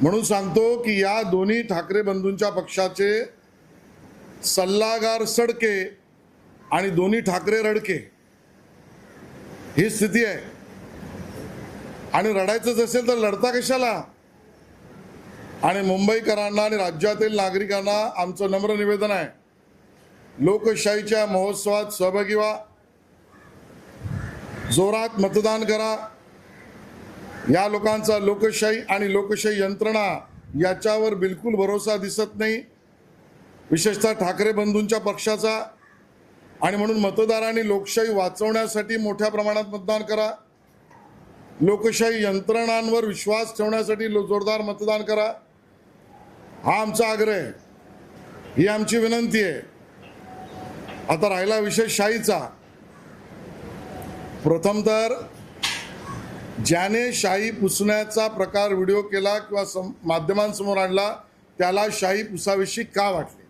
म्हणून सांगतो की या दोन्ही ठाकरे बंधूंच्या पक्षाचे सल्लागार सडके आणि दोन्ही ठाकरे रडके ही स्थिती आहे। आणि रडायचंच असेल तर लढता कशाला? आणि मुंबईकरांना आणि राज्यातील नागरिकांना आमचं नम्र निवेदन आहे, लोकशाहीच्या महोत्सवात सहभागी व्हा, जोरात मतदान करा। या लोकांचा लोकशाही आणि लोकशाही यंत्रणा याच्यावर बिलकुल भरोसा दिसत नाही, विशेषतः ठाकरे बंधूंच्या पक्षाचा। आणि म्हणून मतदारांनी लोकशाही वाचवण्यासाठी मोठ्या प्रमाणात मतदान करा, लोकशाही यंत्रणांवर विश्वास ठेवण्यासाठी जोरदार मतदान करा, हा आमचा आग्रह आहे, ही आमची विनंती आहे। आता राहिला विषय शाहीचा। प्रथम तर ज्याने शाही पुसण्याचा प्रकार व्हिडिओ केला किंवा माध्यमांसमोर आणला त्याला शाही पुसाविषयी का वाटले?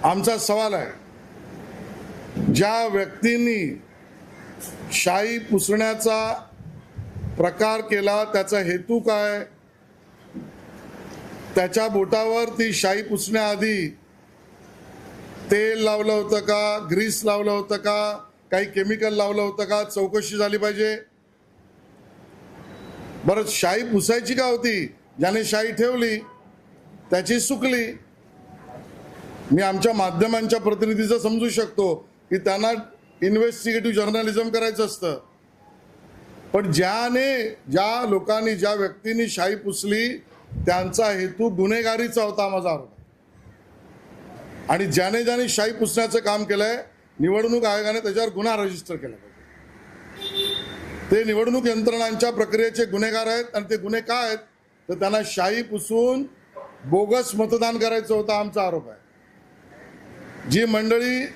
आमचा सवाल आहे, ज्या व्यक्तींनी शाही पुसण्याचा प्रकार केला त्याचा हेतू काय? त्याच्या बोटावर ती शाही पुसण्याआधी तेल लावलं होतं का, ग्रीस लावलं होतं का, काही केमिकल लावलं होतं का? चौकशी झाली पाहिजे। बरं, शाही पुसायची का होती? ज्याने शाही ठेवली त्याची सुकली। मी आमच्या माध्यमांच्या प्रतिनिधीचं समजू शकतो की त्यांना इन्व्हेस्टिगेटिव्ह जर्नलिझम करायचं असतं, पण ज्या लोकांनी ज्या व्यक्तींनी शाही पुसली त्यांचा हेतू गुन्हेगारीचा होता, माझा आरोप। आणि ज्याने शाही पुसण्याचं काम केलंय निवडणूक आयोगाने त्याच्यावर गुन्हा रजिस्टर केला पाहिजे। ते निवडणूक यंत्रणांच्या प्रक्रियेचे गुन्हेगार आहेत आणि ते गुन्हे काय आहेत तर त्यांना शाही पुसून बोगस मतदान करायचं होतं, आमचा आरोप आहे। जी मंडळी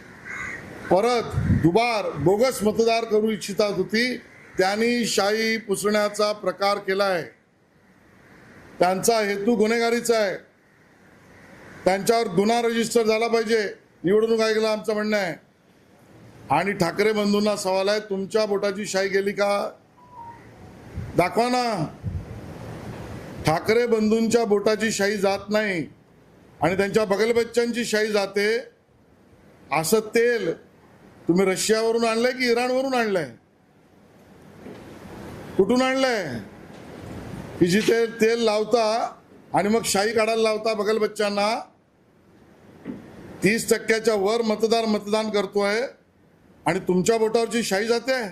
परत दुबार बोगस मतदार करू इच्छितात होती त्यांनी शाही पुसण्याचा प्रकार केलाय, त्यांचा हेतू गुन्हेगारीचा आहे, त्यांच्यावर गुन्हा रजिस्टर झाला पाहिजे, निवडणूक आयोगाला आमचं म्हणणं आहे। आणि ठाकरे बंधूंना सवाल आहे, तुमच्या बोटाची शाही गेली का? दाखवा ना। ठाकरे बंधूंच्या बोटाची शाही जात नाही आणि त्यांच्या बगलबच्च्यांची शाही जाते। असं तेल तुम्ही रशियावरून आणलंय की इराणवरून आणलंय? कुठून आणलंय की जिथे तेल लावता आणि मग शाही काढायला लावता बगलबच्च्यांना? 30% वर मतदान करतोय आणि तुमच्या बोटावरची शाही जाते।